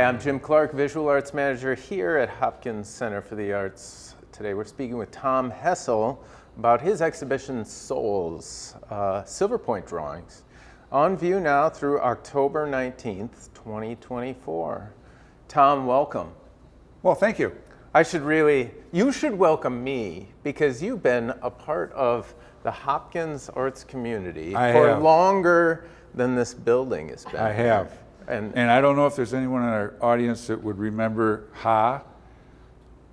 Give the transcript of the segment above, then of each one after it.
Hi, I'm Jim Clark, Visual Arts Manager here at Hopkins Center for the Arts. Today we're speaking with Tom Hessel about his exhibition Souls, Silverpoint drawings, on view now through October 19th, 2024. Tom, welcome. Well, thank you. You should welcome me because you've been a part of the Hopkins arts community for longer than this building has been. I have. And I don't know if there's anyone in our audience that would remember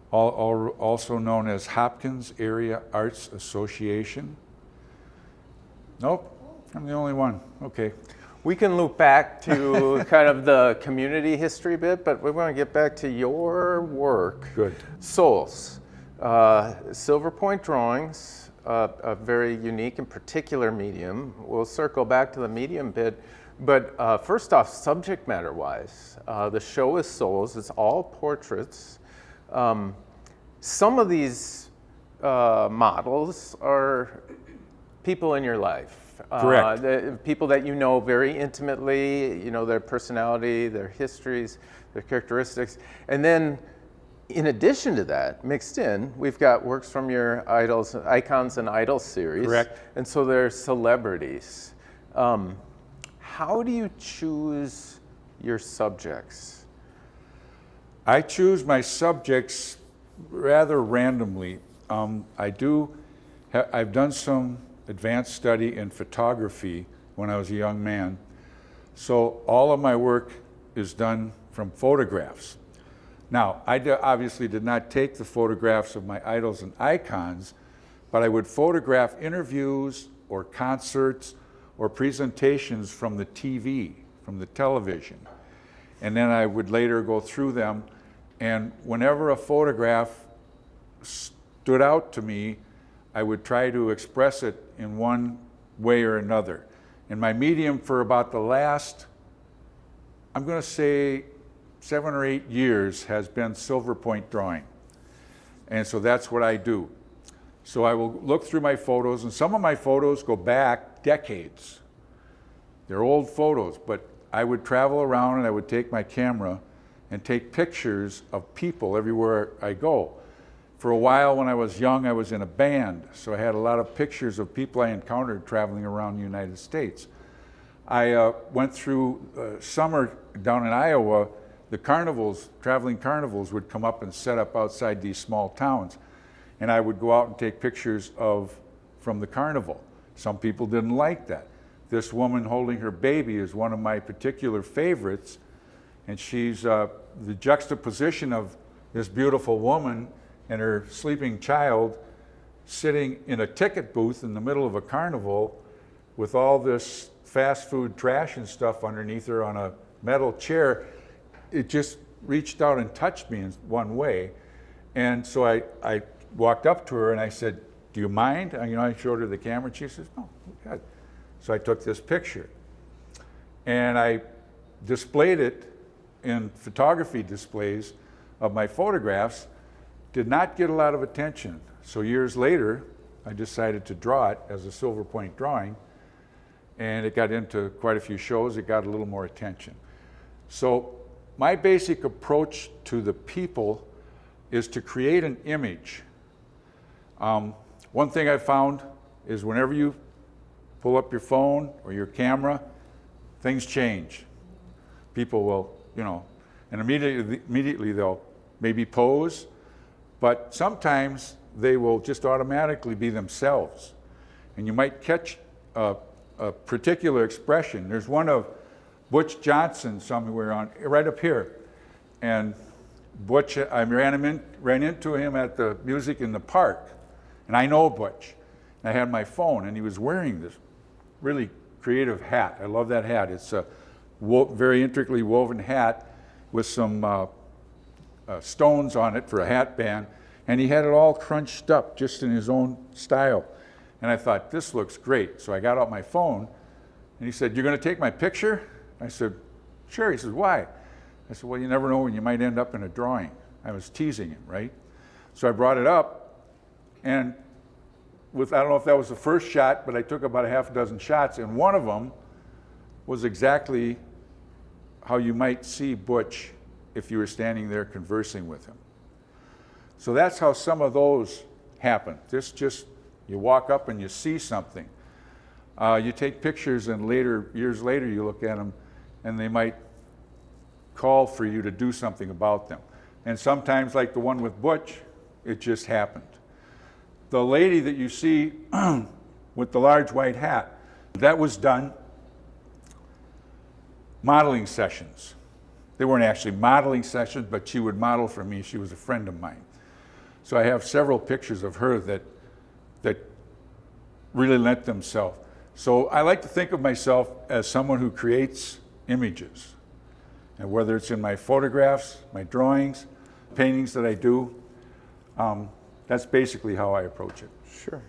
also known as Hopkins Area Arts Association. Nope, I'm the only one. Okay. We can loop back to kind of the community history bit, but we want to get back to your work. Good. Souls, Silverpoint drawings, a very unique and particular medium. We'll circle back to the medium bit. But first off, subject matter-wise, the show is Souls. It's all portraits. Some of these models are people in your life. Correct. People that you know very intimately, you know their personality, their histories, their characteristics. And then, in addition to that, mixed in, we've got works from your Icons and Idols series. Correct. And so they're celebrities. How do you choose your subjects? I choose my subjects rather randomly. I've done some advanced study in photography when I was a young man. So all of my work is done from photographs. Now, I obviously did not take the photographs of my idols and icons, but I would photograph interviews or concerts or presentations from the TV, from the television. And then I would later go through them, and whenever a photograph stood out to me, I would try to express it in one way or another. And my medium for about the last, I'm going to say 7 or 8 years, has been Silverpoint drawing. And so that's what I do. So I will look through my photos, and some of my photos go back decades. They're old photos, but I would travel around and I would take my camera and take pictures of people everywhere I go. For a while when I was young, I was in a band, so I had a lot of pictures of people I encountered traveling around the United States. I went through summer down in Iowa. The carnivals, traveling carnivals, would come up and set up outside these small towns. And I would go out and take pictures from the carnival. Some people didn't like that. This woman holding her baby is one of my particular favorites. And she's the juxtaposition of this beautiful woman and her sleeping child sitting in a ticket booth in the middle of a carnival with all this fast food trash and stuff underneath her on a metal chair. It just reached out and touched me in one way. And so I walked up to her and I said, "Do you mind?" I showed her the camera and she says, "No, good." So I took this picture and I displayed it in photography displays of my photographs. Did not get a lot of attention. So years later, I decided to draw it as a Silverpoint drawing, and it got into quite a few shows. It got a little more attention. So my basic approach to the people is to create an image. One thing I found is whenever you pull up your phone or your camera, things change. People will, and immediately they'll maybe pose, but sometimes they will just automatically be themselves. And you might catch a particular expression. There's one of Butch Johnson somewhere right up here. And Butch, I ran into him at the Music in the Park. And I know Butch. And I had my phone, and he was wearing this really creative hat. I love that hat. It's a very intricately woven hat with some stones on it for a hat band. And he had it all crunched up just in his own style. And I thought, this looks great. So I got out my phone, and he said, "You're going to take my picture?" I said, "Sure." He says, "Why?" I said, "Well, you never know when you might end up in a drawing." I was teasing him, right? So I brought it up, and I don't know if that was the first shot, but I took about a half a dozen shots, and one of them was exactly how you might see Butch if you were standing there conversing with him. So that's how some of those happen. Just you walk up and you see something. You take pictures and years later you look at them and they might call for you to do something about them. And sometimes, like the one with Butch, it just happened. The lady that you see with the large white hat, that was done modeling sessions. They weren't actually modeling sessions, but she would model for me. She was a friend of mine. So I have several pictures of her that really lent themselves. So I like to think of myself as someone who creates images. And whether it's in my photographs, my drawings, paintings that I do, that's basically how I approach it. Sure.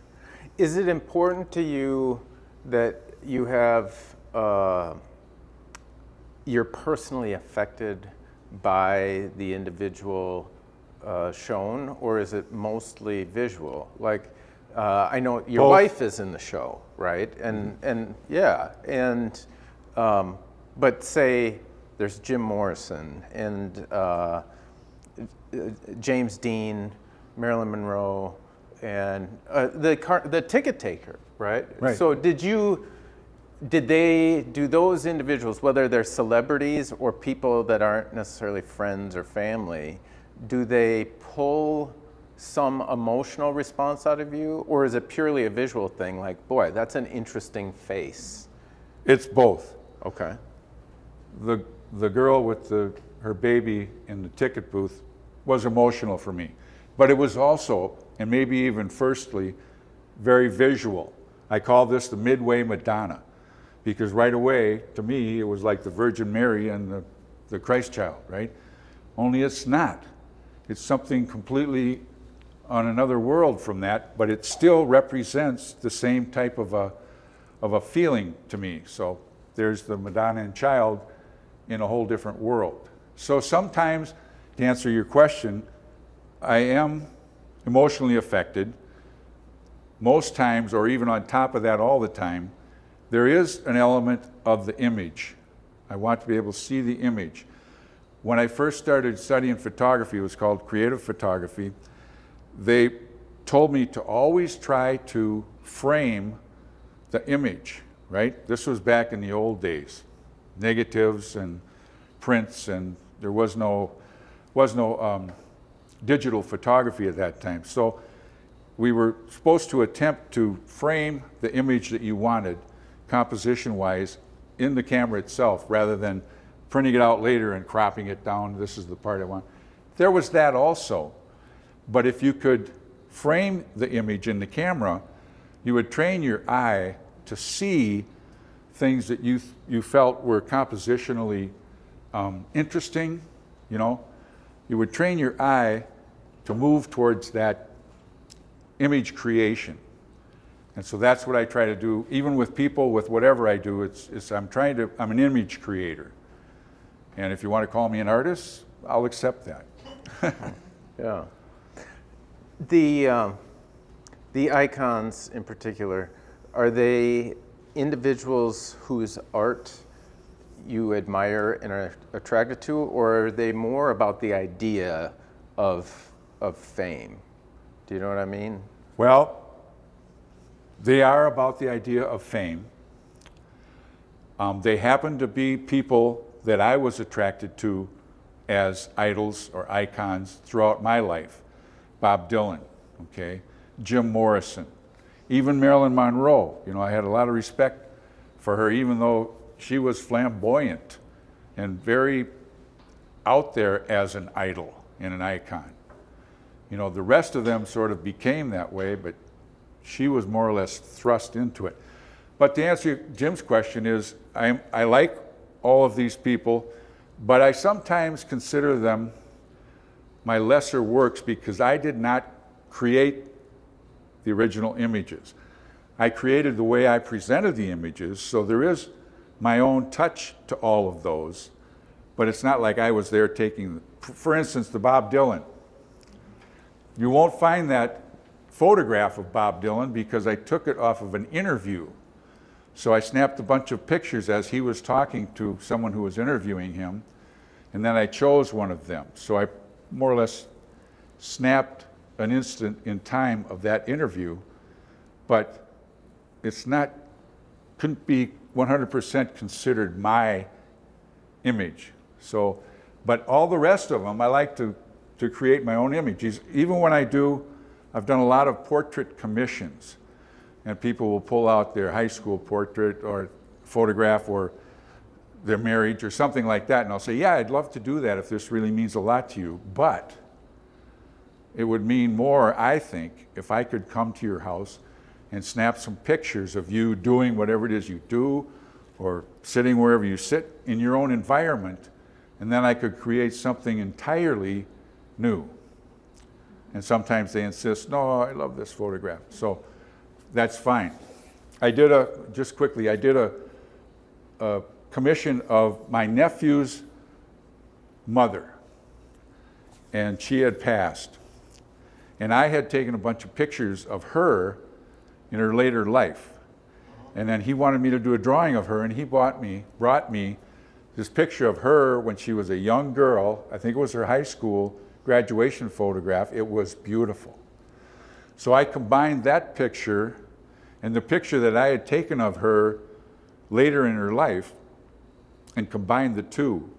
Is it important to you that you have, you're personally affected by the individual shown, or is it mostly visual? Like, I know your Both. wife is in the show, right? And yeah, and but say there's Jim Morrison and James Dean, Marilyn Monroe, and the ticket taker, right? Right. So do those individuals, whether they're celebrities or people that aren't necessarily friends or family, do they pull some emotional response out of you, or is it purely a visual thing? Like, boy, that's an interesting face. It's both. Okay. The girl with her baby in the ticket booth was emotional for me. But it was also, and maybe even firstly, very visual. I call this the Midway Madonna, because right away, to me, it was like the Virgin Mary and the Christ child, right? Only it's not. It's something completely on another world from that, but it still represents the same type of a feeling to me. So there's the Madonna and Child in a whole different world. So sometimes, to answer your question, I am emotionally affected. Most times, or even on top of that all the time, there is an element of the image. I want to be able to see the image. When I first started studying photography, it was called creative photography, they told me to always try to frame the image, right? This was back in the old days. Negatives and prints, and there was no digital photography at that time. So we were supposed to attempt to frame the image that you wanted, composition-wise, in the camera itself, rather than printing it out later and cropping it down. This is the part I want. There was that also. But if you could frame the image in the camera, you would train your eye to see things that you felt were compositionally interesting, you know. You would train your eye to move towards that image creation. And so that's what I try to do, even with people, with whatever I do, I'm an image creator. And if you want to call me an artist, I'll accept that. Yeah. The icons in particular, are they individuals whose art you admire and are attracted to, or are they more about the idea of fame? Do you know what I mean? Well, they are about the idea of fame. They happen to be people that I was attracted to as idols or icons throughout my life. Bob Dylan, okay, Jim Morrison, even Marilyn Monroe. You know, I had a lot of respect for her, even though she was flamboyant and very out there as an idol and an icon. You know, the rest of them sort of became that way, but she was more or less thrust into it. But to answer Jim's question is, I like all of these people, but I sometimes consider them my lesser works because I did not create the original images. I created the way I presented the images, so there is my own touch to all of those, but it's not like I was there taking, for instance, the Bob Dylan. You won't find that photograph of Bob Dylan because I took it off of an interview. So I snapped a bunch of pictures as he was talking to someone who was interviewing him, and then I chose one of them. So I more or less snapped an instant in time of that interview, but it's not, couldn't be 100% considered my image. So, but all the rest of them, I like to create my own images. Even when I've done a lot of portrait commissions, and people will pull out their high school portrait or photograph or their marriage or something like that, and I'll say, yeah, I'd love to do that if this really means a lot to you, but it would mean more, I think, if I could come to your house and snap some pictures of you doing whatever it is you do, or sitting wherever you sit in your own environment, and then I could create something entirely new. And sometimes they insist, no, I love this photograph. So that's fine. I did a commission of my nephew's mother, and she had passed. And I had taken a bunch of pictures of her in her later life. And then he wanted me to do a drawing of her, and he brought me this picture of her when she was a young girl. I think it was her high school graduation photograph. It was beautiful. So I combined that picture and the picture that I had taken of her later in her life and combined the two.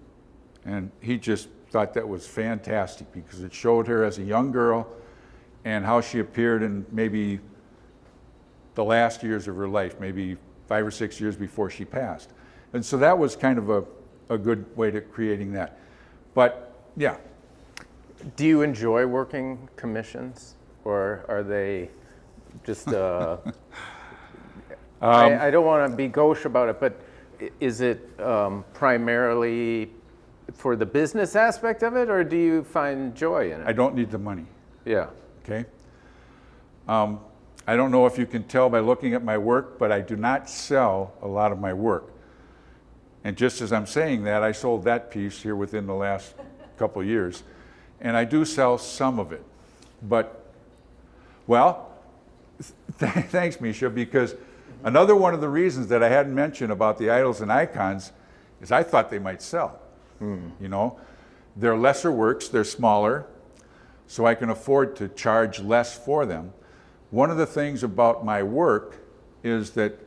And he just thought that was fantastic because it showed her as a young girl and how she appeared in maybe the last years of her life, maybe 5 or 6 years before she passed. And so that was kind of a good way to creating that. But yeah. Do you enjoy working commissions, or are they just, I don't want to be gauche about it, but is it primarily for the business aspect of it, or do you find joy in it? I don't need the money. Yeah. Okay. I don't know if you can tell by looking at my work, but I do not sell a lot of my work. And just as I'm saying that, I sold that piece here within the last couple of years. And I do sell some of it. But, well, thanks, Misha, because another one of the reasons that I hadn't mentioned about the idols and icons is I thought they might sell. You know, they're lesser works, they're smaller, so I can afford to charge less for them. One of the things about my work is that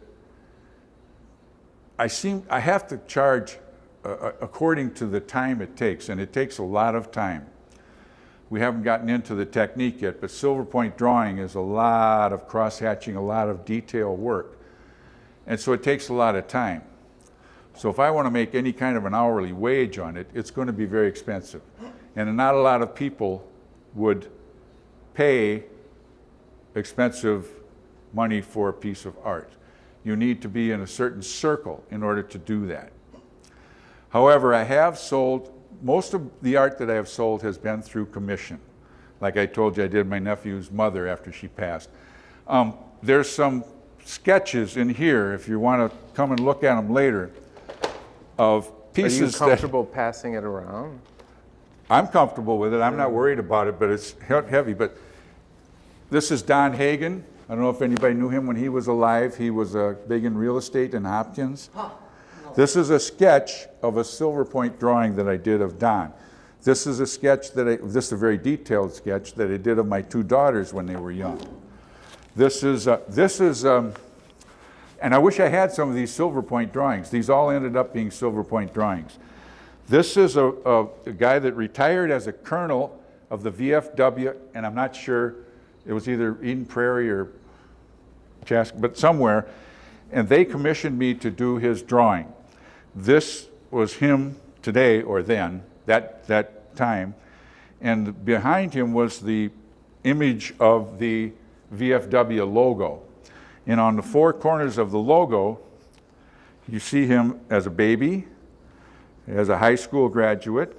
I have to charge according to the time it takes, and it takes a lot of time. We haven't gotten into the technique yet, but Silverpoint drawing is a lot of cross-hatching, a lot of detail work. And so it takes a lot of time. So if I want to make any kind of an hourly wage on it, it's going to be very expensive. And not a lot of people would pay expensive money for a piece of art. You need to be in a certain circle in order to do that. However, I have sold, most of the art that I have sold has been through commission. Like I told you, I did my nephew's mother after she passed. There's some sketches in here, if you want to come and look at them later, of pieces. Are you comfortable passing it around? I'm comfortable with it. I'm not worried about it, but it's heavy. But this is Don Hagen. I don't know if anybody knew him when he was alive. He was big in real estate in Hopkins. This is a sketch of a Silverpoint drawing that I did of Don. This is a sketch this is a very detailed sketch that I did of my two daughters when they were young. This is, and I wish I had some of these Silverpoint drawings. These all ended up being Silverpoint drawings. This is a guy that retired as a colonel of the VFW, and I'm not sure, it was either Eden Prairie or Chaska, but somewhere, and they commissioned me to do his drawing. This was him today or then, that time, and behind him was the image of the VFW logo. And on the four corners of the logo, you see him as a baby, as a high school graduate,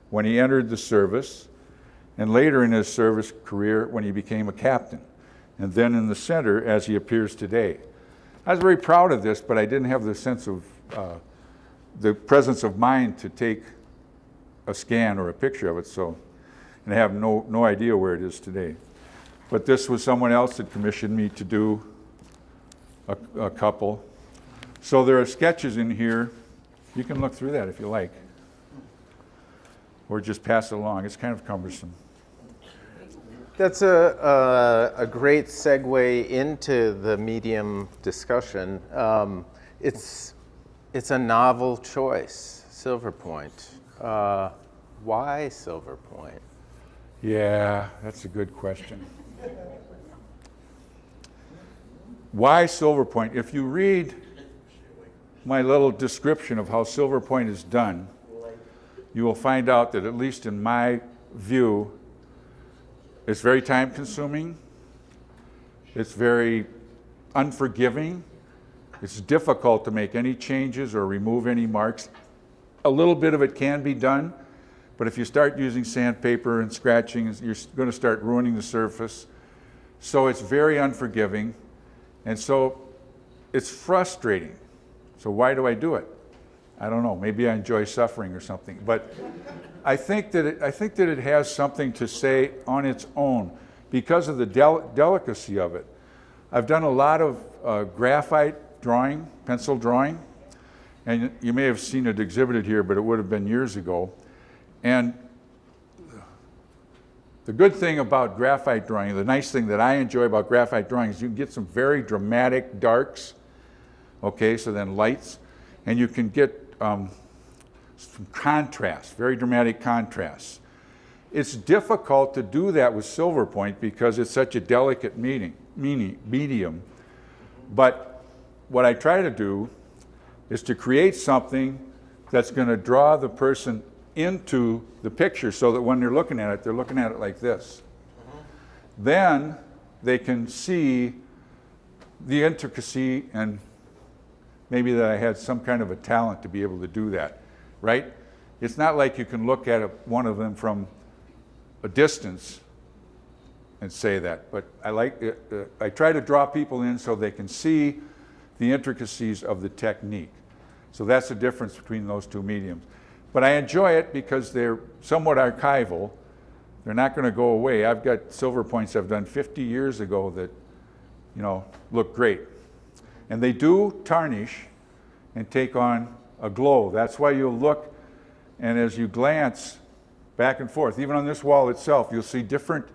when he entered the service, and later in his service career when he became a captain, and then in the center as he appears today. I was very proud of this, but I didn't have the sense of, the presence of mind to take a scan or a picture of it, so, and I have no idea where it is today. But this was someone else that commissioned me to do a couple. So there are sketches in here. You can look through that if you like. or just pass it along. It's kind of cumbersome. That's a great segue into the medium discussion. It's a novel choice, Silverpoint. Why Silverpoint? Yeah, that's a good question. Why Silverpoint? If you read my little description of how Silverpoint is done, you will find out that, at least in my view, it's very time consuming, it's very unforgiving, it's difficult to make any changes or remove any marks. A little bit of it can be done, but if you start using sandpaper and scratching, you're going to start ruining the surface. So it's very unforgiving, and so it's frustrating. So why do I do it? I don't know. Maybe I enjoy suffering or something. But I think that it has something to say on its own because of the delicacy of it. I've done a lot of graphite drawing, pencil drawing, and you may have seen it exhibited here, but it would have been years ago. And the good thing about graphite drawing, the nice thing that I enjoy about graphite drawing is you can get some very dramatic darks, okay, so then lights, and you can get some contrast, very dramatic contrasts. It's difficult to do that with Silverpoint because it's such a delicate medium. But what I try to do is to create something that's going to draw the person into the picture so that when they're looking at it like this. Then they can see the intricacy, and maybe that I had some kind of a talent to be able to do that, right? It's not like you can look at one of them from a distance and say that, but I try to draw people in so they can see the intricacies of the technique. So that's the difference between those two mediums. But I enjoy it because they're somewhat archival. They're not going to go away. I've got Silverpoints I've done 50 years ago that, look great. And they do tarnish and take on a glow. That's why you'll look, and as you glance back and forth, even on this wall itself, you'll see different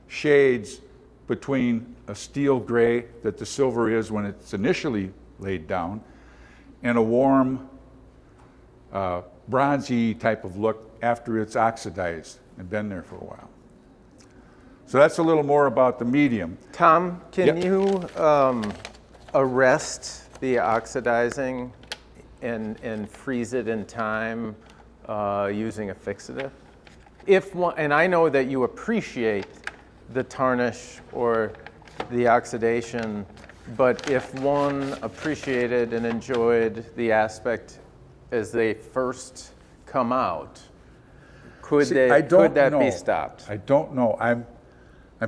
shades between a steel gray that the silver is when it's initially laid down, and a warm, bronzy type of look after it's oxidized and been there for a while. So that's a little more about the medium. Tom, can Yep. you arrest the oxidizing and freeze it in time using a fixative? And I know that you appreciate the tarnish or the oxidation, but if one appreciated and enjoyed the aspect as they first come out, could that be stopped? I don't know. I'm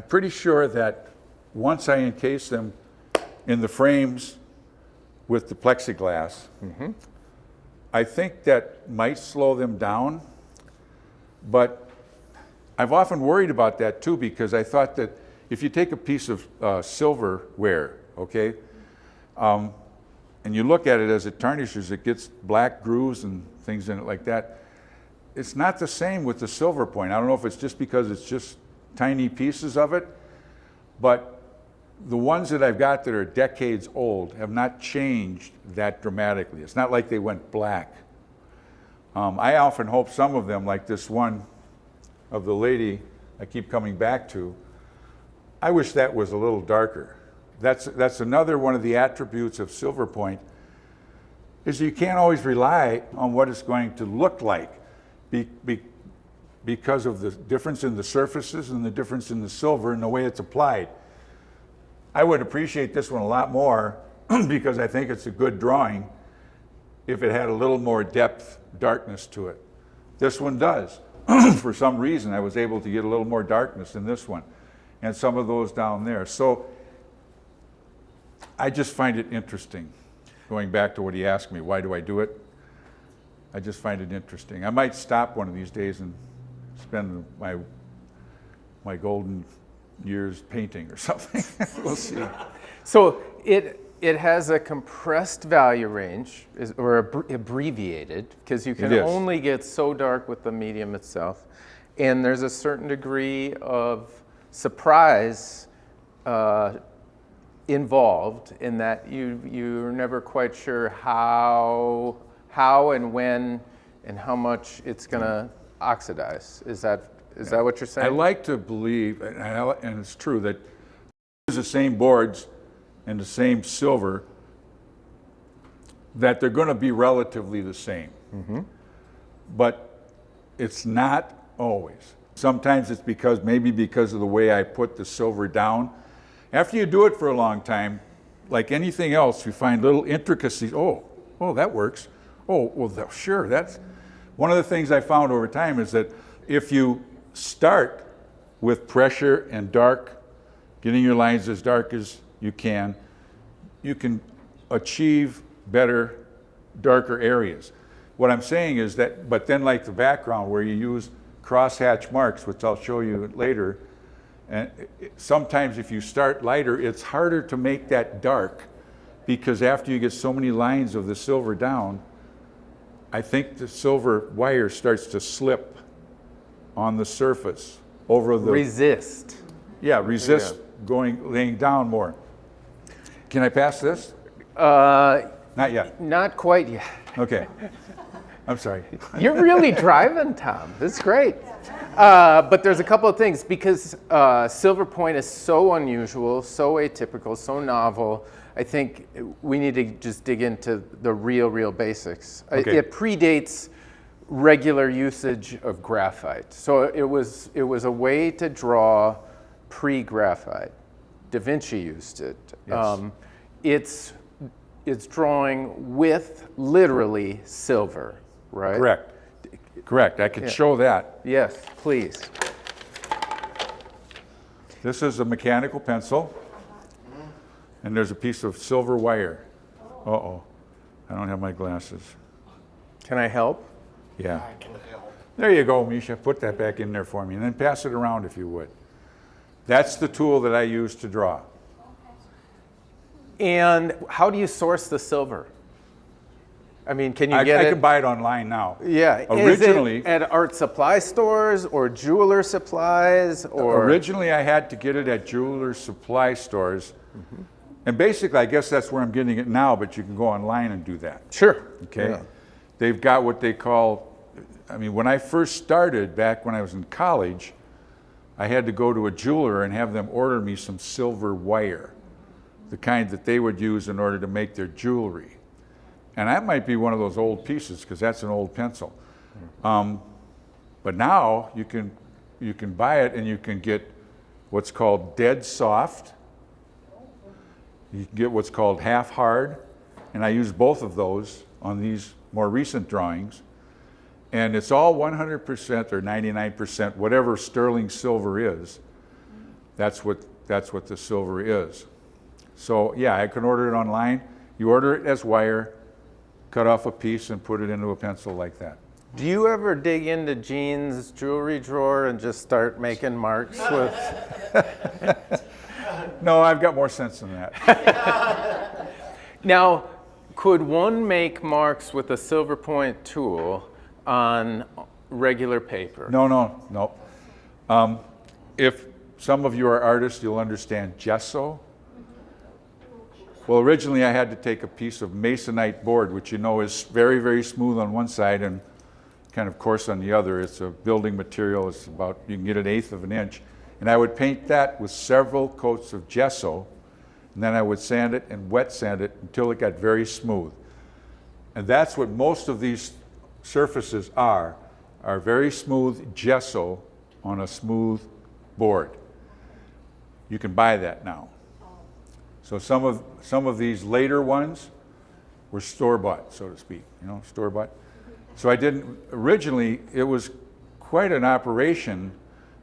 pretty sure that once I encase them in the frames with the plexiglass, I think that might slow them down, but I've often worried about that too, because I thought that if you take a piece of silverware, okay, and you look at it as it tarnishes, it gets black grooves and things in it like that. It's not the same with the Silverpoint. I don't know if it's just because it's just tiny pieces of it, but the ones that I've got that are decades old have not changed that dramatically. It's not like they went black. I often hope some of them, like this one of the lady I keep coming back to, I wish that was a little darker. That's another one of the attributes of Silverpoint, is you can't always rely on what it's going to look like because of the difference in the surfaces and the difference in the silver and the way it's applied. I would appreciate this one a lot more because I think it's a good drawing if it had a little more depth, darkness to it. This one does. For some reason, I was able to get a little more darkness in this one, and some of those down there. So I just find it interesting. Going back to what he asked me, why do I do it? I just find it interesting. I might stop one of these days and spend my golden years painting or something. We'll see. So It has a compressed value range, or abbreviated, because you can It is. only get so dark with the medium itself. And there's a certain degree of surprise involved in that you're never quite sure how and when and how much it's going to oxidize. Is that what you're saying? I like to believe, and it's true, that use the same boards and the same silver, that they're going to be relatively the same. But it's not always. Sometimes it's maybe because of the way I put the silver down. After you do it for a long time, like anything else, you find little intricacies. Oh, that works. Oh, well, sure. That's one of the things I found over time is that if you start with pressure and dark, getting your lines as dark as you can achieve better, darker areas. What I'm saying is that, but then like the background where you use crosshatch marks, which I'll show you later, and sometimes if you start lighter, it's harder to make that dark because after you get so many lines of the silver down, I think the silver wire starts to slip on the surface over the... Resist. Yeah, laying down more. Can I pass this? Not yet. Not quite yet. Okay. I'm sorry. You're really driving, Tom. This is great. But there's a couple of things because Silverpoint is so unusual, so atypical, so novel. I think we need to just dig into the real basics. Okay. It predates regular usage of graphite. So it was a way to draw pre-graphite. Da Vinci used it. Yes. It's drawing with literally silver, right? Correct. I can show that. Yes, please. This is a mechanical pencil, and there's a piece of silver wire. Uh-oh, I don't have my glasses. Can I help? Yeah. There you go, Misha. Put that back in there for me, and then pass it around if you would. That's the tool that I use to draw. And how do you source the silver? I mean, can you get I it? can buy it online now. Yeah. Originally, is it at art supply stores or jeweler supplies or? Originally, I had to get it at jeweler supply stores. And basically, I guess that's where I'm getting it now, but you can go online and do that. Sure. Okay. Yeah. They've got what they call, when I first started back when I was in college, I had to go to a jeweler and have them order me some silver wire, the kind that they would use in order to make their jewelry. And that might be one of those old pieces because that's an old pencil. But now you can buy it and you can get what's called dead soft. You can get what's called half hard. And I use both of those on these more recent drawings. And it's all 100% or 99%, whatever sterling silver is. That's what the silver is. So yeah, I can order it online. You order it as wire, cut off a piece and put it into a pencil like that. Do you ever dig into Gene's jewelry drawer and just start making marks with? No, I've got more sense than that. Now, could one make marks with a Silverpoint tool on regular paper? No. If some of you are artists, you'll understand gesso. Well, originally I had to take a piece of masonite board, which is very, very smooth on one side and kind of coarse on the other. It's a building material. It's about, you can get 1/8 of an inch. And I would paint that with several coats of gesso, and then I would sand it and wet sand it until it got very smooth. And that's what most of these surfaces are very smooth gesso on a smooth board. You can buy that now. So some of these later ones were store-bought, so to speak, store-bought. So originally it was quite an operation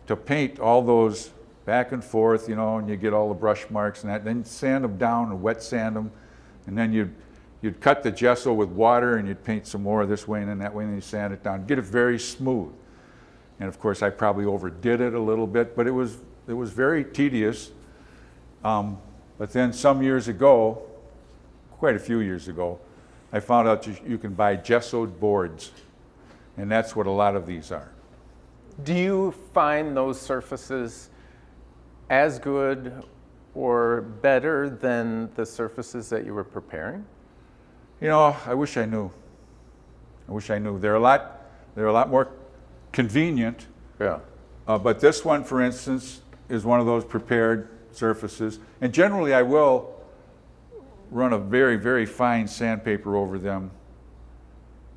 to paint all those back and forth, and you get all the brush marks and that, then sand them down and wet sand them, and then you'd cut the gesso with water and you'd paint some more this way and then that way, and then you sand it down, get it very smooth. And of course I probably overdid it a little bit, but it was very tedious. But then some years ago, quite a few years ago, I found out you can buy gessoed boards, and that's what a lot of these are. Do you find those surfaces as good or better than the surfaces that you were preparing? You know, I wish I knew. I wish I knew. They're a lot more convenient. Yeah. But this one, for instance, is one of those prepared surfaces. And generally, I will run a very, very fine sandpaper over them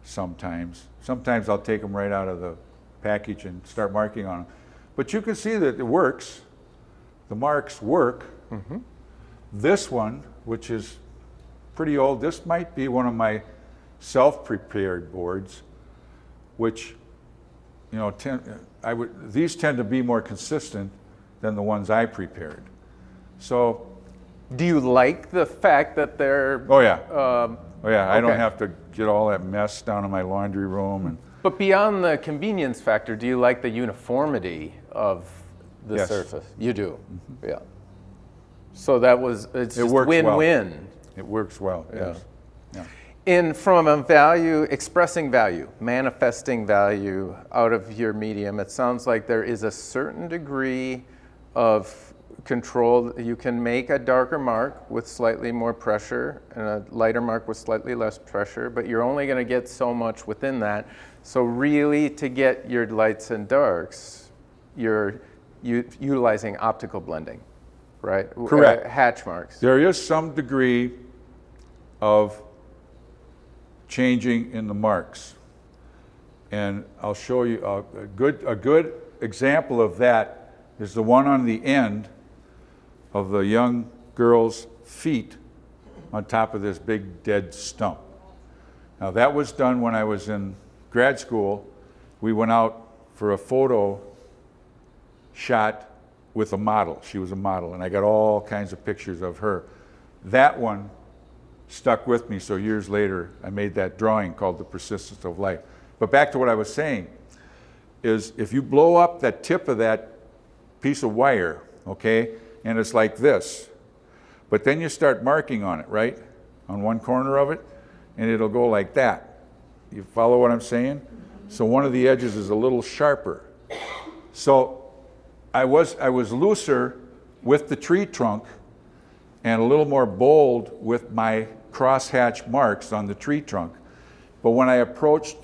sometimes. Sometimes I'll take them right out of the package and start marking on them. But you can see that it works. The marks work. Mm-hmm. This one, which is pretty old, this might be one of my self-prepared boards, which, you know, these tend to be more consistent than the ones I prepared. So, do you like the fact that they're? Oh yeah, oh yeah. I okay. don't have to get all that mess down in my laundry room. And but beyond the convenience factor, do you like the uniformity of the yes. surface? You do, mm-hmm. yeah. So it's just win-win. Well. It works well. Yeah. Yes. Yeah. From a value, expressing value, manifesting value out of your medium, it sounds like there is a certain degree of control. You can make a darker mark with slightly more pressure and a lighter mark with slightly less pressure, but you're only going to get so much within that. So really, to get your lights and darks, you're utilizing optical blending, right? Correct. Hatch marks. There is some degree of changing in the marks. And I'll show you a good example of that is the one on the end of the young girl's feet on top of this big dead stump. Now that was done when I was in grad school. We went out for a photo shot with a model. She was a model, and I got all kinds of pictures of her. That one stuck with me, so years later I made that drawing called The Persistence of Light. But back to what I was saying, is if you blow up that tip of that piece of wire, okay, and it's like this, but then you start marking on it, right, on one corner of it, and it'll go like that. You follow what I'm saying? So one of the edges is a little sharper. So I was looser with the tree trunk and a little more bold with my crosshatch marks on the tree trunk. But when I approached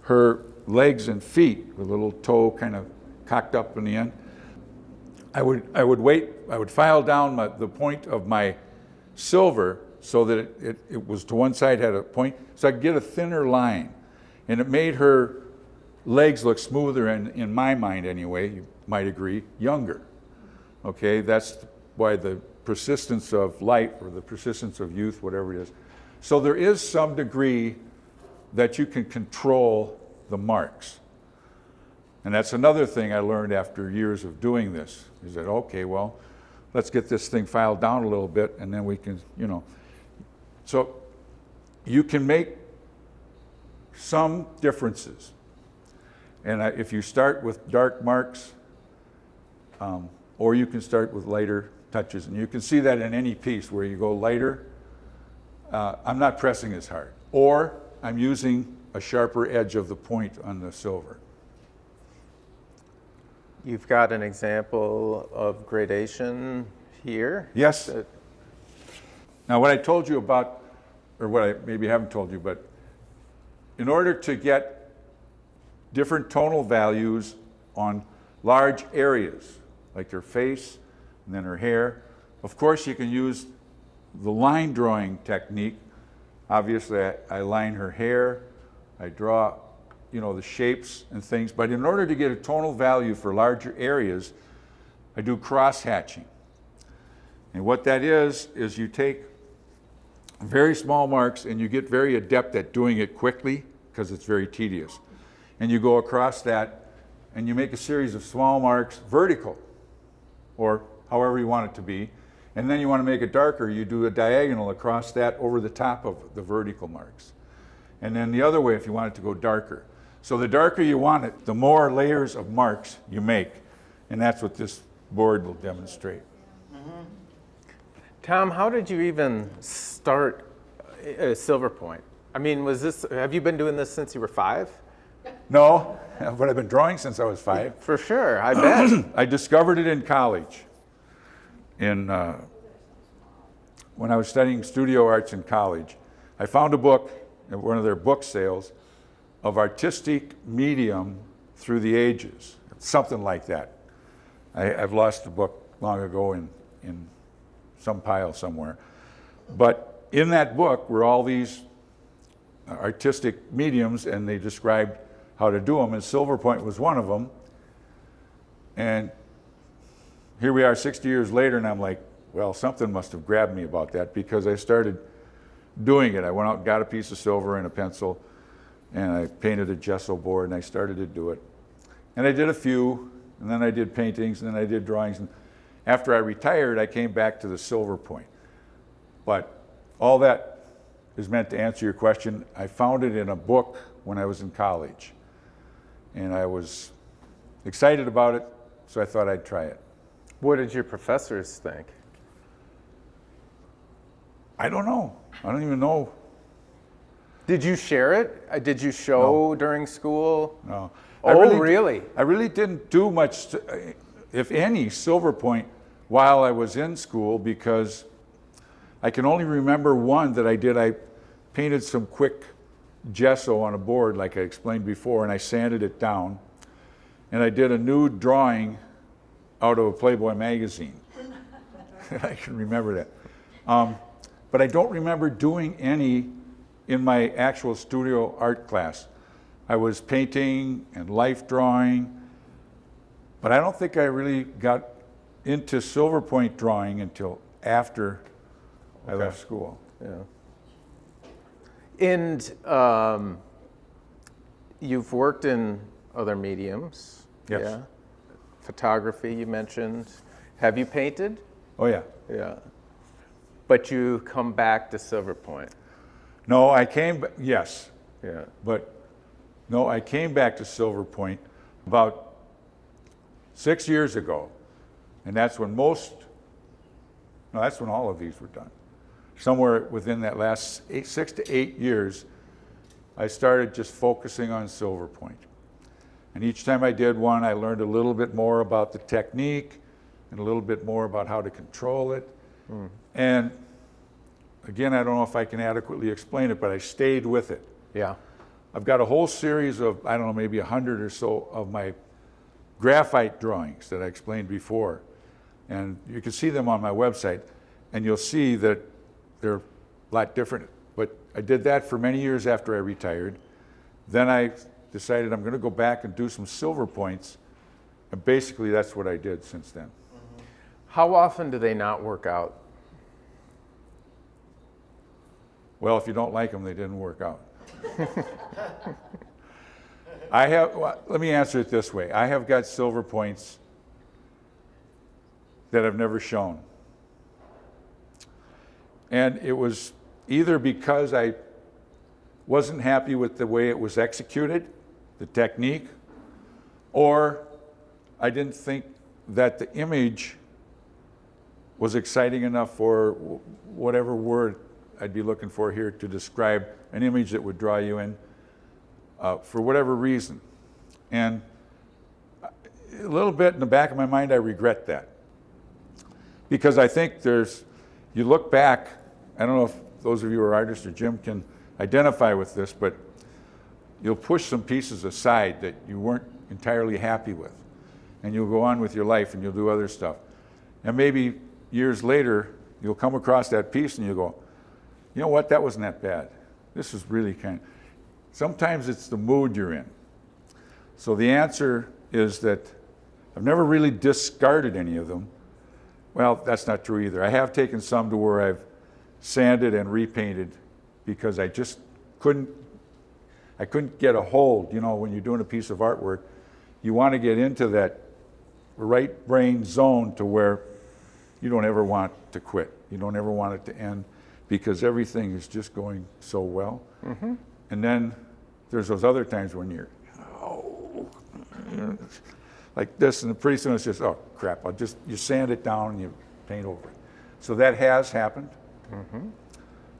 her legs and feet, with a little toe kind of cocked up in the end, I would file down the point of my silver so that it was to one side had a point, so I could get a thinner line. And it made her legs look smoother, and in my mind anyway, you might agree, younger. Okay, that's why the persistence of light or the persistence of youth, whatever it is. So there is some degree that you can control the marks. And that's another thing I learned after years of doing this, is that, okay, well, let's get this thing filed down a little bit, and then we can, you know. So you can make some differences. And if you start with dark marks, or you can start with lighter touches. And you can see that in any piece where you go lighter, I'm not pressing as hard. Or I'm using a sharper edge of the point on the silver. You've got an example of gradation here. Yes. Now what I told you about, or what I maybe haven't told you, but in order to get different tonal values on large areas, like her face and then her hair, of course you can use the line drawing technique. Obviously I line her hair, I draw, you know, the shapes and things, but in order to get a tonal value for larger areas, I do cross hatching. And what that is you take very small marks and you get very adept at doing it quickly because it's very tedious. And you go across that and you make a series of small marks vertical, or however you want it to be. And then you want to make it darker, you do a diagonal across that over the top of the vertical marks. And then the other way if you want it to go darker. So the darker you want it, the more layers of marks you make. And that's what this board will demonstrate. Tom, how did you even start Silverpoint. I mean, have you been doing this since you were 5? No, but I've been drawing since I was 5. For sure, I bet. I discovered it in college. When I was studying studio arts in college, I found a book at one of their book sales of artistic medium through the ages, something like that. I've lost the book long ago in some pile somewhere. But in that book were all these artistic mediums, and they described how to do them, and Silverpoint was one of them. And here we are 60 years later, and I'm like, well, something must have grabbed me about that, because I started doing it. I went out and got a piece of silver and a pencil, and I painted a gesso board, and I started to do it. And I did a few, and then I did paintings, and then I did drawings. And after I retired, I came back to the Silverpoint. But all that is meant to answer your question. I found it in a book when I was in college, and I was excited about it, so I thought I'd try it. What did your professors think? I don't know. I don't even know. Did you share it? Did you show during school? No. Really? I really didn't do much, if any, Silverpoint while I was in school, because I can only remember one that I did. I painted some quick gesso on a board, like I explained before, and I sanded it down. And I did a nude drawing out of a Playboy magazine. I can remember that. But I don't remember doing any in my actual studio art class. I was painting and life drawing, but I don't think I really got into Silverpoint drawing until after I left school. Yeah. And you've worked in other mediums. Yes. Yeah. Photography, you mentioned. Have you painted? Oh, yeah. Yeah. But you come back to Silverpoint. No, yes. Yeah. But no, I came back to Silverpoint about 6 years ago. And that's when that's when all of these were done. Somewhere within that last 6 to 8 years, I started just focusing on Silverpoint. And each time I did one, I learned a little bit more about the technique and a little bit more about how to control it. And again, I don't know if I can adequately explain it, but I stayed with it. Yeah. I've got a whole series of, I don't know, maybe 100 or so of my graphite drawings that I explained before. And you can see them on my website, and you'll see that they're a lot different. But I did that for many years after I retired. Then I decided I'm going to go back and do some Silverpoints, and basically that's what I did since then. How often do they not work out? Well, if you don't like them, they didn't work out. Let me answer it this way. I have got Silverpoints that I've never shown. And it was either because I wasn't happy with the way it was executed, the technique, or I didn't think that the image was exciting enough for whatever word I'd be looking for here to describe an image that would draw you in, for whatever reason. And a little bit in the back of my mind, I regret that. Because I think you look back, I don't know if those of you who are artists or Jim can identify with this, but you'll push some pieces aside that you weren't entirely happy with. And you'll go on with your life and you'll do other stuff. And maybe years later, you'll come across that piece and you'll go, you know what, that wasn't that bad. This is really sometimes it's the mood you're in. So the answer is that I've never really discarded any of them. Well, that's not true either. I have taken some to where I've sanded and repainted because I just couldn't get a hold. You know, when you're doing a piece of artwork, you want to get into that right brain zone to where you don't ever want to quit. You don't ever want it to end because everything is just going so well. Mm-hmm. And then there's those other times when you're, like this, and pretty soon it's just, oh crap, you sand it down and you paint over it. So that has happened. Mm-hmm.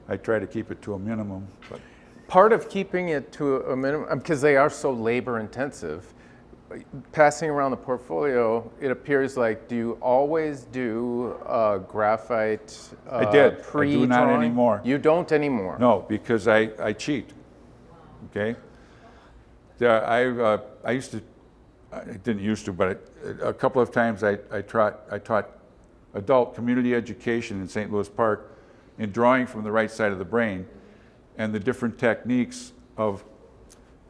I try to keep it to a minimum. But Part of keeping it to a minimum, because they are so labor intensive, passing around the portfolio, it appears like, do you always do graphite I did. pre-drawing? I do not anymore. You don't anymore? No, because I cheat. Okay. I used to. I didn't used to, but a couple of times I taught adult community education in St. Louis Park in drawing from the right side of the brain and the different techniques of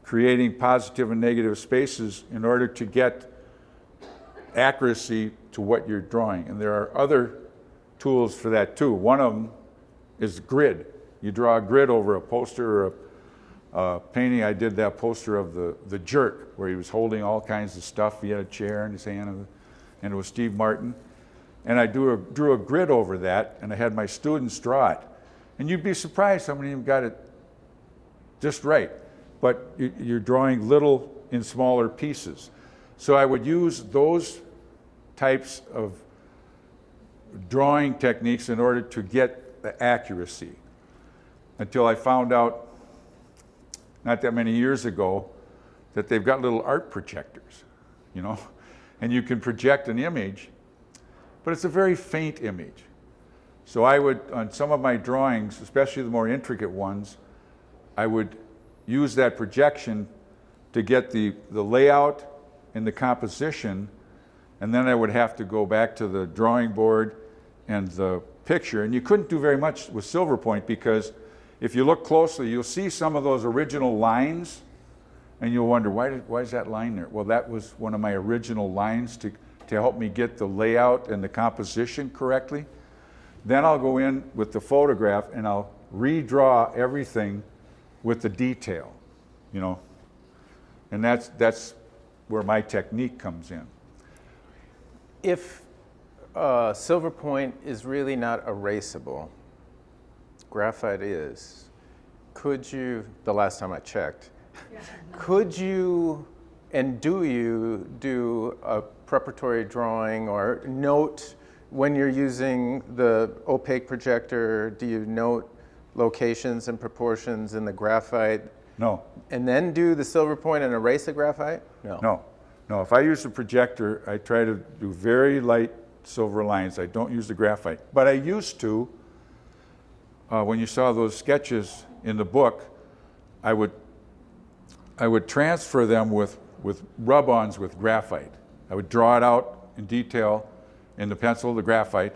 creating positive and negative spaces in order to get accuracy to what you're drawing. And there are other tools for that too. One of them is grid. You draw a grid over a poster or a painting. I did that poster of the Jerk, where he was holding all kinds of stuff. He had a chair in his hand, and it was Steve Martin. And I drew a grid over that, and I had my students draw it. And you'd be surprised how many of them got it just right. But you're drawing little in smaller pieces. So I would use those types of drawing techniques in order to get the accuracy, until I found out not that many years ago that they've got little art projectors, you know, and you can project an image, but it's a very faint image. So I would, on some of my drawings, especially the more intricate ones, I would use that projection to get the layout and the composition, and then I would have to go back to the drawing board and the picture. And you couldn't do very much with Silverpoint, because if you look closely, you'll see some of those original lines, and you'll wonder, why is that line there? Well, that was one of my original lines to help me get the layout and the composition correctly. Then I'll go in with the photograph and I'll redraw everything with the detail, you know. And that's where my technique comes in. If Silverpoint is really not erasable, graphite is, could you, the last time I checked, could you and do you do a preparatory drawing or note when you're using the opaque projector? Do you note locations and proportions in the graphite? No. And then do the Silverpoint and erase the graphite? No. No. If I use the projector, I try to do very light silver lines. I don't use the graphite. But I used to, when you saw those sketches in the book, I would transfer them with rub-ons with graphite. I would draw it out in detail in the pencil, the graphite,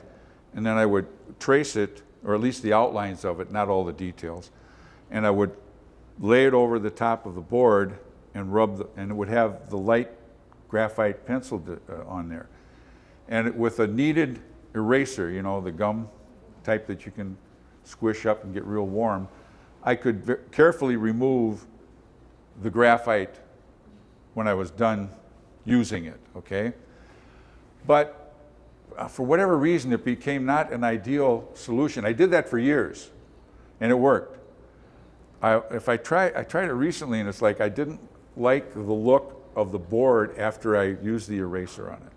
and then I would trace it, or at least the outlines of it, not all the details, and I would lay it over the top of the board and and it would have the light graphite pencil on there. And with a kneaded eraser, you know, the gum type that you can squish up and get real warm, I could carefully remove the graphite when I was done using it, okay? But for whatever reason, it became not an ideal solution. I did that for years, and it worked. I tried it recently, and it's like I didn't like the look of the board after I used the eraser on it.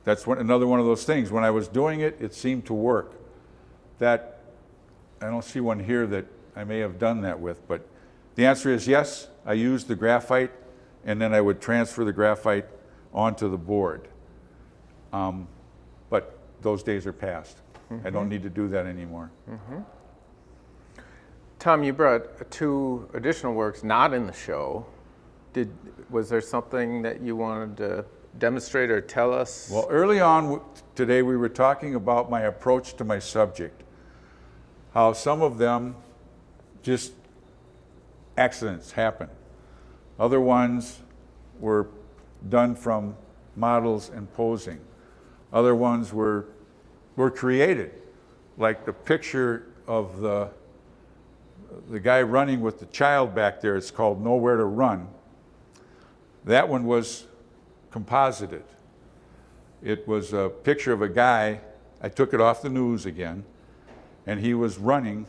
That's another one of those things. When I was doing it, it seemed to work. That, I don't see one here that I may have done that with, but the answer is yes, I used the graphite, and then I would transfer the graphite onto the board. But those days are past. Mm-hmm. I don't need to do that anymore. Mm-hmm. Tom, you brought 2 additional works not in the show. Was there something that you wanted to demonstrate or tell us? Well, early on today we were talking about my approach to my subject. How some of them just accidents happen. Other ones were done from models and posing. Other ones were created, like the picture of the guy running with the child back there. It's called Nowhere to Run. That one was composited. It was a picture of a guy. I took it off the news again, and he was running,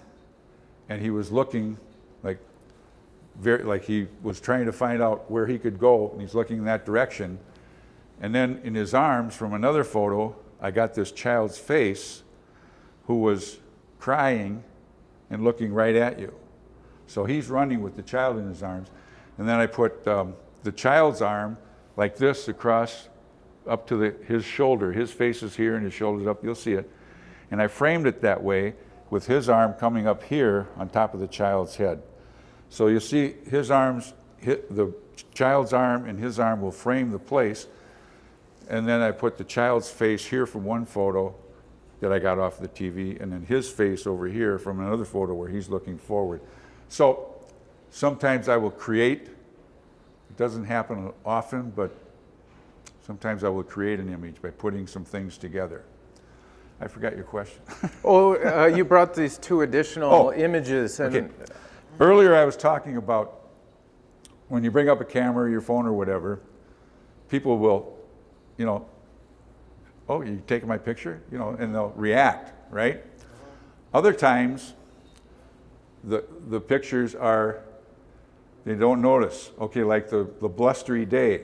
and he was looking like he was trying to find out where he could go, and he's looking in that direction. And then in his arms, from another photo, I got this child's face who was crying and looking right at you. So he's running with the child in his arms. And then I put the child's arm like this across up to his shoulder. His face is here and his shoulder's up. You'll see it. And I framed it that way with his arm coming up here on top of the child's head. So you see his arms, the child's arm and his arm will frame the place. And then I put the child's face here from one photo that I got off the TV, and then his face over here from another photo where he's looking forward. So sometimes I will create, it doesn't happen often, but sometimes I will create an image by putting some things together. I forgot your question. Oh, you brought these two additional images. And okay. Earlier I was talking about when you bring up a camera or your phone or whatever, people will, you know, oh, you taking my picture? You know, and they'll react, right? Other times, the pictures are, they don't notice. Okay, like the blustery day.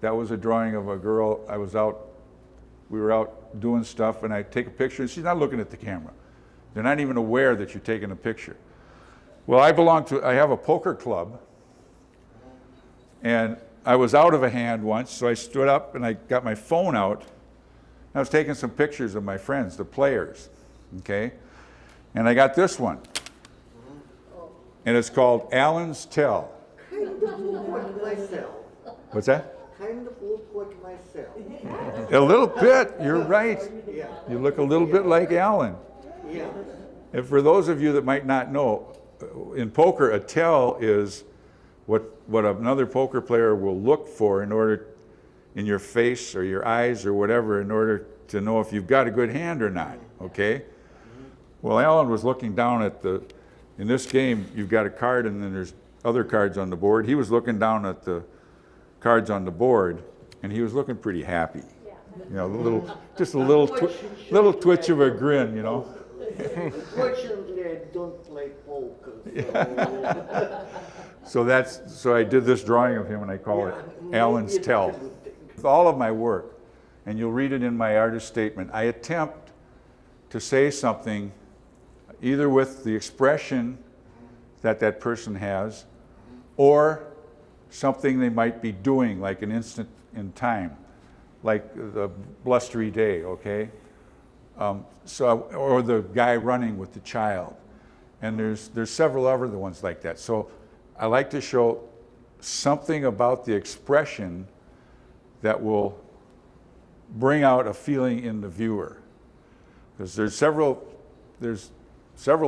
That was a drawing of a girl. We were out doing stuff, and I take a picture, and she's not looking at the camera. They're not even aware that you're taking a picture. Well, I have a poker club, and I was out of a hand once, so I stood up and I got my phone out. I was taking some pictures of my friends, the players, okay? And I got this one, and it's called Alan's Tell. Kind of look like myself. What's that? Kind of look like myself. A little bit, you're right. Yeah. You look a little bit like Alan. Yeah. And for those of you that might not know, in poker, a tell is what another poker player will look for in your face or your eyes or whatever in order to know if you've got a good hand or not, okay? Well, Alan was looking down at in this game, you've got a card and then there's other cards on the board. He was looking down at the cards on the board and he was looking pretty happy. You know, just a little twitch of a grin, you know? Unfortunately, I don't play poker. So I did this drawing of him and I call it Alan's Tell. With all of my work, and you'll read it in my artist statement, I attempt to say something either with the expression that person has or something they might be doing, like an instant in time, like the blustery day, okay? Or the guy running with the child. And there's several other ones like that. So I like to show something about the expression that will bring out a feeling in the viewer. Because there's several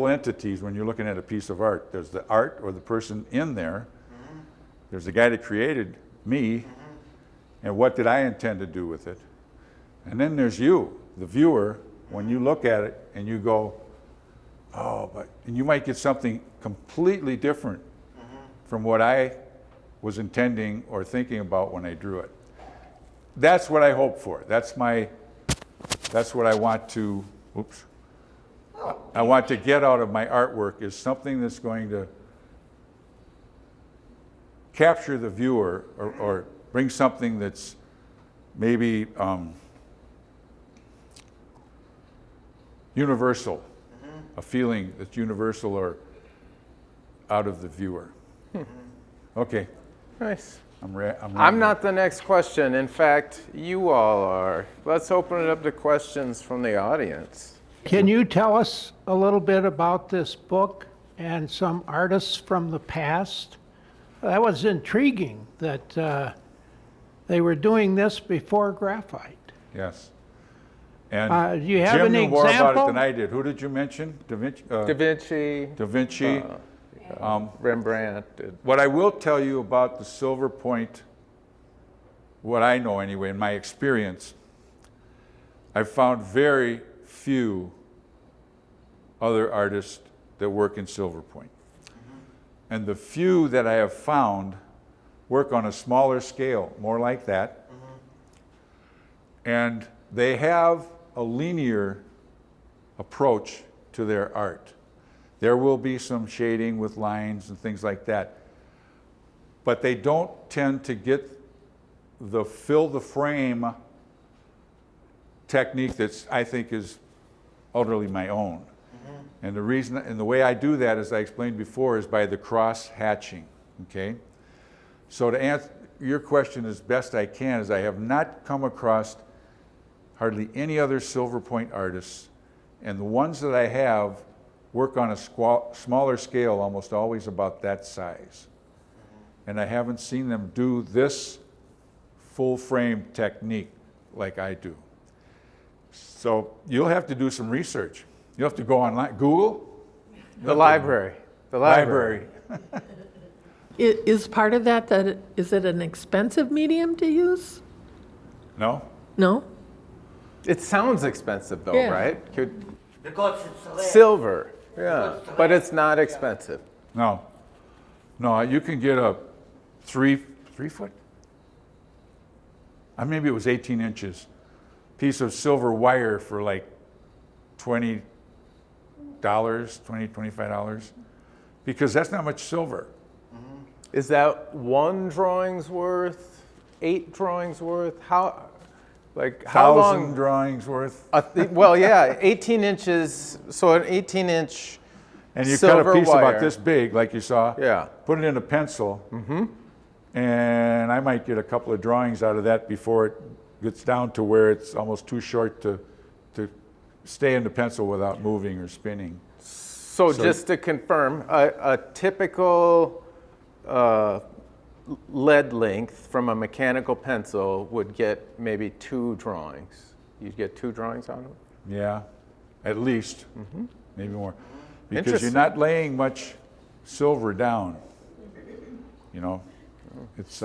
entities when you're looking at a piece of art. There's the art or the person in there. There's the guy that created me, and what did I intend to do with it? And then there's you, the viewer, when you look at it and you go, and you might get something completely different from what I was intending or thinking about when I drew it. That's what I hope for. That's what I want to, I want to get out of my artwork is something that's going to capture the viewer or bring something that's maybe universal, a feeling that's universal or out of the viewer. Okay. nice. I'm not the next question. In fact, you all are. Let's open it up to questions from the audience. Can you tell us a little bit about this book and some artists from the past? That was intriguing that they were doing this before graphite. Yes. And do you have Jim an knew more about it example? than I did. Who did you mention? Da Vinci. Da Vinci, Rembrandt. What I will tell you about the Silverpoint, what I know anyway, in my experience, I've found very few other artists that work in Silverpoint. And the few that I have found work on a smaller scale, more like that. And they have a linear approach to their art. There will be some shading with lines and things like that. But they don't tend to get the fill the frame technique that's, I think, is utterly my own. And the reason, and the way I do that, as I explained before, is by the cross hatching, okay? So to answer your question as best I can, is I have not come across hardly any other Silverpoint artists, and the ones that I have work on a smaller scale, almost always about that size. And I haven't seen them do this full frame technique like I do. So you'll have to do some research. You'll have to go online, Google. The library. The library. Is part of that, is it an expensive medium to use? No? No? It sounds expensive though, Yeah. right? Because it's rare. Silver, yeah, but it's not expensive. No. No, you can get a three foot? Maybe it was 18 inches. Piece of silver wire for like $20, $25, because that's not much silver. Is that one drawing's worth, 8 drawings worth? How long? 1,000 drawings worth. Well, yeah, 18 inches, so an 18-inch And you cut silver a piece wire. about this big, like you saw. Yeah. Put it in a pencil. And I might get a couple of drawings out of that before it gets down to where it's almost too short to stay in the pencil without moving or spinning. So just to confirm, a typical lead length from a mechanical pencil would get maybe 2 drawings. You'd get 2 drawings on it? Yeah, at least, maybe more. Because Interesting. you're not laying much silver down. You know, it's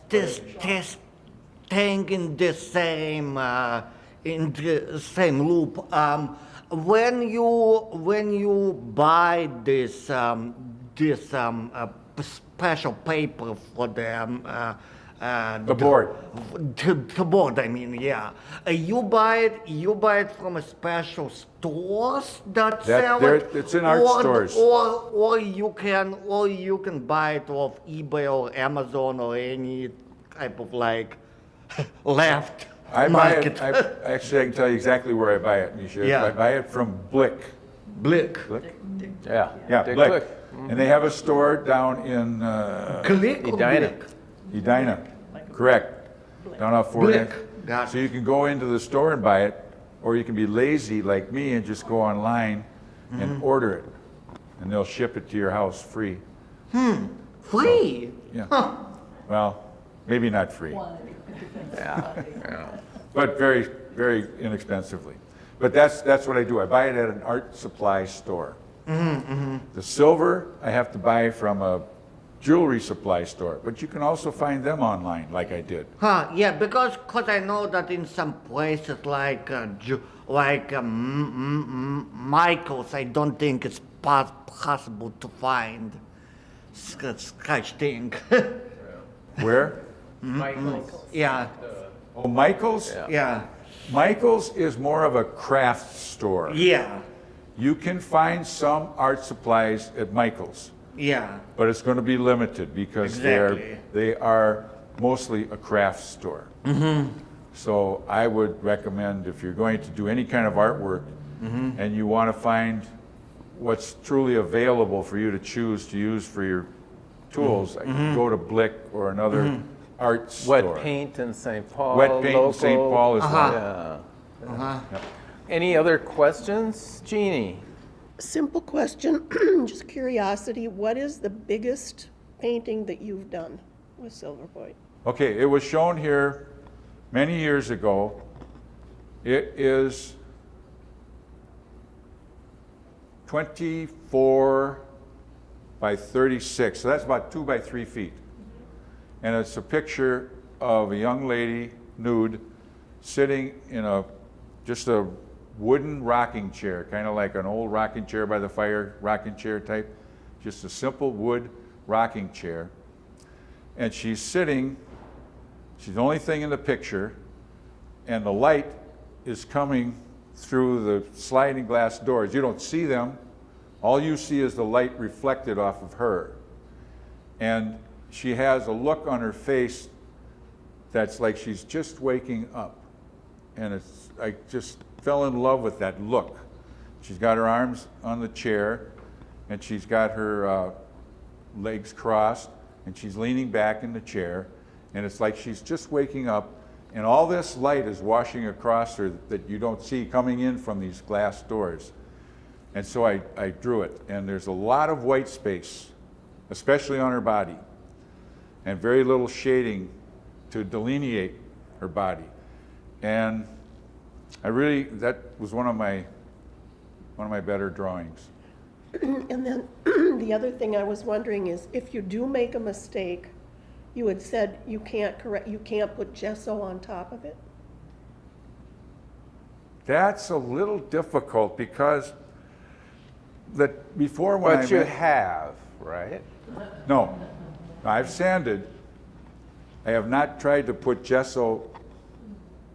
This thing in the same loop. When you buy this special paper for the board. The board, I mean, yeah. You buy it from a special stores that sell it. It's in art stores. Or you can buy it off eBay or Amazon or any type of like left I buy market. it, actually I can tell you exactly where I buy it, Misha. Yeah. I buy it from Blick. Blick. Yeah. Yeah, Dick Blick. Blick. And they have a store down in Click or Edina. Blick? Edina, correct, down off 4th. Blick, got So you can go into the store and buy it, or you can be lazy like me and just go online and order it, and they'll ship it to your house free. Free? Yeah. Well, maybe not free, Yeah. but very, very inexpensively. But that's what I do. I buy it at an art supply store. The silver I have to buy from a jewelry supply store, but you can also find them online, like I did. Yeah, because I know that in some places like Michael's, I don't think it's possible to find such thing. Where? Yeah, Oh, Michael's? yeah, Michael's is more of a craft store. yeah, You can find some art supplies at Michael's, yeah. but it's going to be limited because Exactly. they are mostly a craft store. So I would recommend, if you're going to do any kind of artwork and you want to find what's truly available for you to choose to use for your tools, go to Blick or another art store. Wet Paint in St. Paul. Wet Paint in St. local. Paul is one. Yeah. Any other questions? Jeannie? Simple question, just curiosity, what is the biggest painting that you've done with Silverpoint? Okay, it was shown here many years ago. It is 24 by 36, so that's about 2 by 3 feet. And it's a picture of a young lady, nude, sitting in just a wooden rocking chair, kind of like an old rocking chair by the fire, rocking chair type, just a simple wood rocking chair. And she's sitting, she's the only thing in the picture, and the light is coming through the sliding glass doors. You don't see them. All you see is the light reflected off of her. And she has a look on her face that's like she's just waking up. And I just fell in love with that look. She's got her arms on the chair, and she's got her legs crossed, and she's leaning back in the chair, and it's like she's just waking up, and all this light is washing across her that you don't see coming in from these glass doors. And so I drew it, and there's a lot of white space, especially on her body, and very little shading to delineate her body. And that was one of my better drawings. And then the other thing I was wondering is, if you do make a mistake, you had said you can't put gesso on top of it? That's a little difficult because before when But you have, right? No, I've sanded. I have not tried to put gesso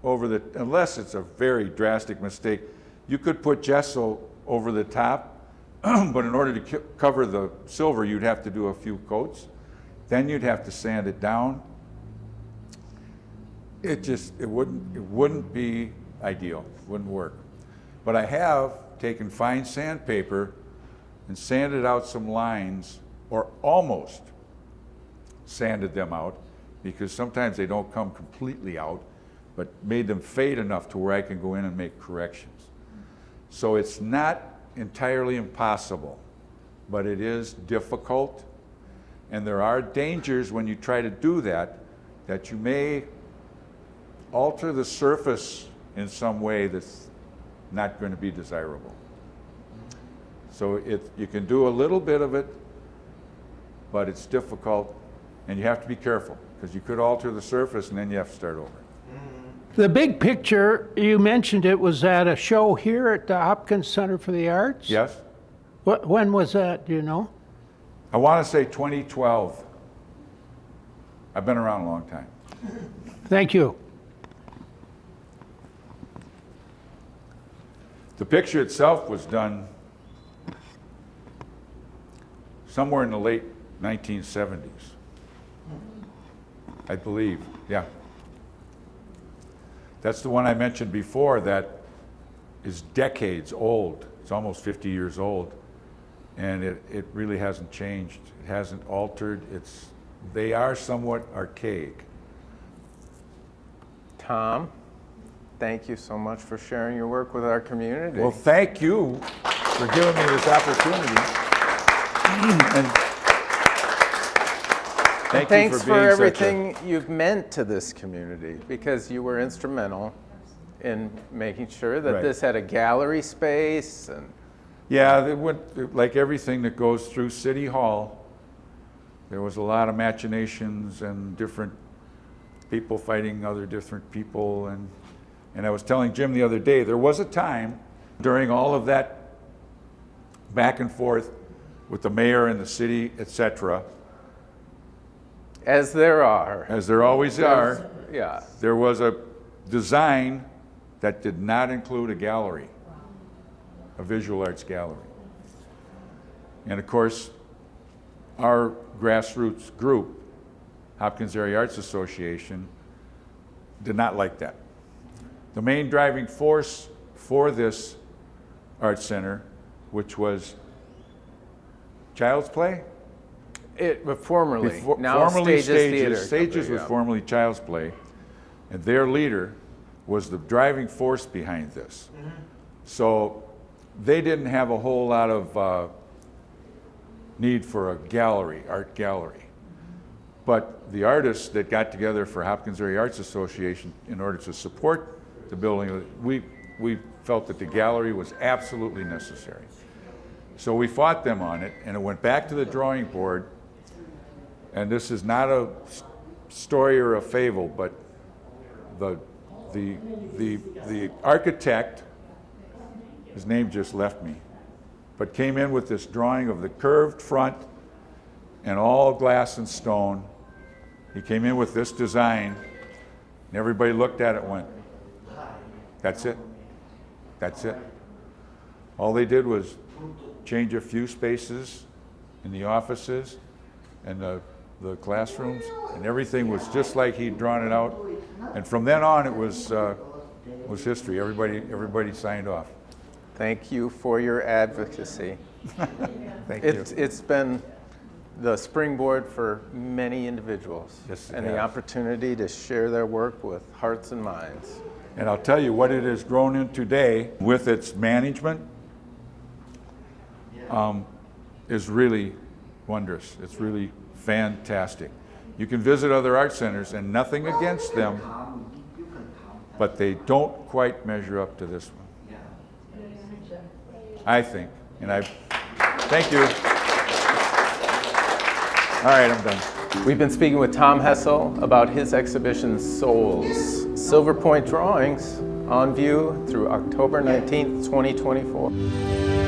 over unless it's a very drastic mistake. You could put gesso over the top, but in order to cover the silver, you'd have to do a few coats. Then you'd have to sand it down. It wouldn't be ideal, wouldn't work. But I have taken fine sandpaper and sanded out some lines, or almost sanded them out, because sometimes they don't come completely out, but made them fade enough to where I can go in and make corrections. So it's not entirely impossible, but it is difficult, and there are dangers when you try to do that you may alter the surface in some way that's not going to be desirable. So you can do a little bit of it, but it's difficult, and you have to be careful, because you could alter the surface and then you have to start over. The big picture, you mentioned it was at a show here at the Hopkins Center for the Arts? Yes? When was that, do you know? I want to say 2012. I've been around a long time. Thank you. The picture itself was done somewhere in the late 1970s, I believe, yeah. That's the one I mentioned before that is decades old. It's almost 50 years old, and it really hasn't changed. It hasn't altered. They are somewhat archaic. Tom, thank you so much for sharing your work with our community. Well, thank you for giving me this opportunity. And Thanks for for being everything you've meant to this community, because you were instrumental in making sure that Right. this had a gallery space. And Yeah, they went, like everything that goes through City Hall, there was a lot of machinations and different people fighting other different people. And I was telling Jim the other day, there was a time during all of that back and forth with the mayor and the city, etc., as there are. as there always are, Yeah. there was a design that did not include a gallery, a visual arts gallery. And of course, our grassroots group, Hopkins Area Arts Association, did not like that. The main driving force for this art center, which was Child's Play? Formerly. Now Formerly Stages Theater. Stages was Yeah. formerly Child's Play, and their leader was the driving force behind this. So they didn't have a whole lot of need for a gallery, art gallery. But the artists that got together for Hopkins Area Arts Association in order to support the building, we felt that the gallery was absolutely necessary. So we fought them on it, and it went back to the drawing board. And this is not a story or a fable, but the architect, his name just left me, but came in with this drawing of the curved front and all glass and stone. He came in with this design, and everybody looked at it and went, that's it, that's it. All they did was change a few spaces in the offices and the classrooms, and everything was just like he'd drawn it out. And from then on, it was history. Everybody signed off. Thank you for your advocacy. Thank you. It's been the springboard for many individuals. Yes, it and the has. opportunity to share their work with hearts and minds. And I'll tell you what it has grown in today with its management is really wondrous. It's really fantastic. You can visit other art centers, and nothing against them, but they don't quite measure up to this one. I think, thank you. All right, I'm done. We've been speaking with Tom Hessel about his exhibition Souls, Silverpoint Drawings, on view through October 19th, 2024.